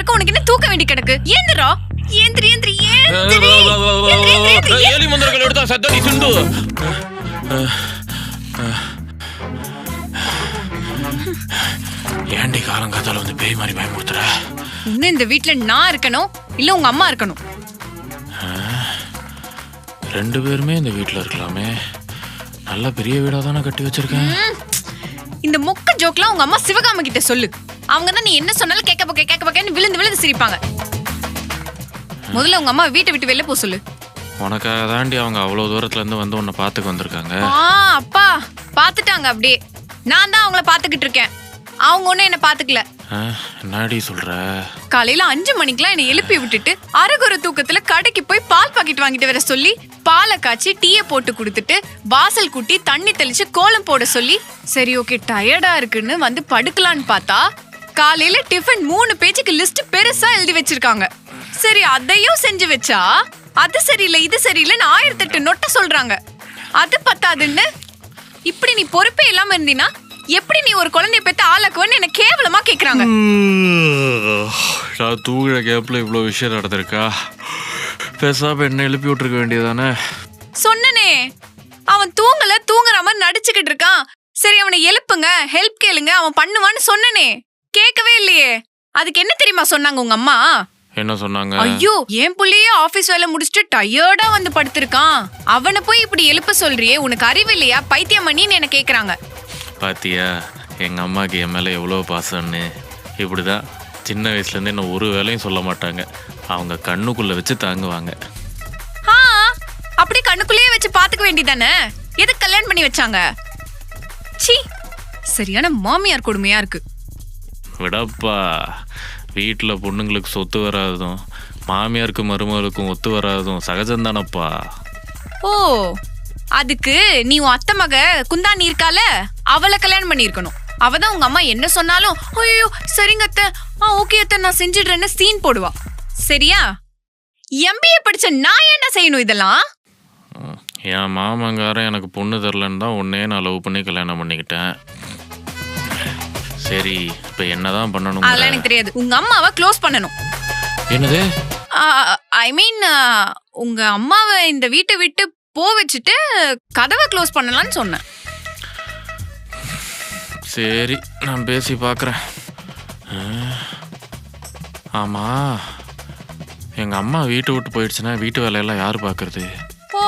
இருக்க, உனக்கு என்ன தூக்க வேண்டி கிடக்கு? ஏந்திரா, ஏந்திரி ஏந்திரி ஏலி மந்திரங்கள் எடுத்தா சத்தடி சுண்டு. ஏண்டி காலங்காத்தால வந்து பேய் மாதிரி பயமுறுத்துற? இன்னும் இந்த வீட்டுல நான் இருக்கணும் இல்ல உங்க அம்மா இருக்கணும்? ரெண்டு பேருமே இந்த வீட்டுல இருக்கலாமே. நல்ல பெரிய வீடா தானே கட்டி வச்சிருக்கேன். இந்த மொக்க ஜோக்லாம் உங்க அம்மா சிவகாம கிட்ட சொல்லு. அவங்க தான் நீ என்ன சொன்னாலும் கேட்க பக்கன்னு விழுந்து விழுந்து சிரிப்பாங்க. முதல்ல உங்க அம்மா வீட்டை விட்டு வெளில போ சொல்லு. உனக்காக தாண்டி அவங்க அவ்வளவு தூரத்துல இருந்து வந்து உன்னை பாத்துக்கு வந்திருக்காங்க. அப்பா பாத்துட்டாங்க அப்படியே. நான் தான் அவங்கள பாத்துக்கிட்டு இருக்கேன். அவங்க ஒன்னும் என்ன பாத்துக்கல. என்னடி சொல்ற? காலையில 5 மணிக்கெல்லாம் என்னை எழுப்பி விட்டுட்டு அரகுற தூக்கத்துல கடைக்கு போய் பால் பாக்கெட் வாங்கிட்டு வர சொல்லி பாலை காய்ச்சி டீயை போட்டு கொடுத்துட்டு வாசல் கூட்டி தண்ணி தெளிச்சு கோலம் போட சொல்லி சரி ஓகே டயர்டா இருக்குன்னு வந்து படுக்கலான்னு பார்த்தா காலையில டிஃபன் 3 பேஜுக்கு லிஸ்ட் பெருசா எழுதி வச்சிருக்காங்க. சரி அதையும் செஞ்சு வச்சா அது சரியில்லை இது சரியில்லைன்னு 1008 நொட்ட சொல்றாங்க. அது பத்தாதுன்னு இப்படி நீ பொறுப்பே இல்லாம இருந்தீனா எப்படி நீ ஒரு குழந்தைய பெத்த ஆளாக்குவன்னு என்ன கேவலமா கேக்குறாங்க. நான் தூங்குற கேப்ல இவ்வளவு விஷயம் நடந்திருக்கா? பேசாம என்ன எழுப்பி விட்டுருக்க வேண்டியதானே? சொன்னனே அவன் தூங்குற மாதிரி நடிச்சுக்கிட்டு இருக்கான். சரி அவனை எழுப்புங்க, ஹெல்ப் கேளுங்க, அவன் பண்ணுவான்னு சொன்னனே. கேட்கவே இல்லையே. அதுக்கு என்ன தெரியுமா சொன்னாங்க உங்க அம்மா? என்ன சொன்னாங்க? ஐயோ என் புள்ளையே ஆபீஸ் வேலை முடிச்சுட்டு டயர்டா வந்து படுத்திருக்கான், அவனை போய் இப்படி எழுப்ப சொல்றியே, உனக்கு அறிவு இல்லையா, பைத்தியம் பண்ணின்னு என்ன கேக்குறாங்க. பாத்தியா எங்க அம்மாக்கு என் மேல எவ்வளவு பாசம்னு. இப்படிதான் சின்ன வயசுல இருந்து என்ன ஒரு வேலையும் சொல்ல மாட்டாங்க. அவங்க கண்ணுக்குள்ள வச்சு தாங்குவாங்க. அப்படி கண்ணுக்குள்ளேயே வச்சு பாத்துக்க வேண்டியதானே. எதுக்கு கல்யாணம் பண்ணி வச்சாங்க? சீ, சரியான மாமியார் கொடுமையா இருக்கு. விடப்பா, வீட்டுல பொண்ணுங்களுக்கு சொத்து வராதும் மாமியாருக்கு மருமகளுக்கும் ஒத்து வராதும் சகஜம்தானப்பா. ஓ, அதுக்கு நீ உன் அத்தை மக குந்தாணி இருக்கால அவளை கல்யாணம் பண்ணிருக்கணும். அவதான் உங்க அம்மா என்ன சொன்னாலும் ஐயோ சரிங்க அத்தை, ஓகே அத்தை நான் செஞ்சிடுறேன்னு சீன் போடுவா. சரியா? MBA படிச்ச நான் என்ன செய்யணும் இதெல்லாம்? என் மாமங்காரன் எனக்கு பொண்ணு தரலன்னு தான் உன்னே நான் லவ் பண்ணி கல்யாணம் பண்ணிக்கிட்டேன். சரி இப்ப என்னதான் பண்ணணும்? அதெல்லாம் எனக்கு தெரியாது. உங்க அம்மாவை க்ளோஸ் பண்ணணும். என்னது? ஐ மீன் உங்க அம்மாவை இந்த வீட்டை விட்டு போ வச்சுட்டு கதவை க்ளோஸ் பண்ணலாம்னு சொன்னேன். சரி நான் பேசி பார்க்குறேன். ஆமா, எங்க அம்மா வீட்டை விட்டு போயிடுச்சுன்னா வீட்டு வேலையெல்லாம் யாரு பார்க்கறது? ஓ,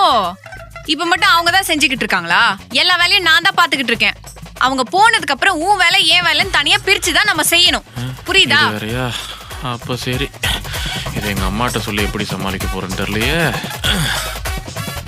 இப்ப மட்டும் அவங்க தான் செஞ்சுக்கிட்டு இருக்காங்களா? எல்லா வேலையும் நான் தான் பாத்துக்கிட்டு இருக்கேன். அவங்க போனதுக்கு அப்புறம் உன் வேலை ஏன் வேலைன்னு தனியா பிரிச்சுதான் நம்ம செய்யணும். புரியுதா? வேறையா? அப்ப சரி, இதை எங்க அம்மாட்ட சொல்லி எப்படி சமாளிக்க போறேன்னு தெரியலையே.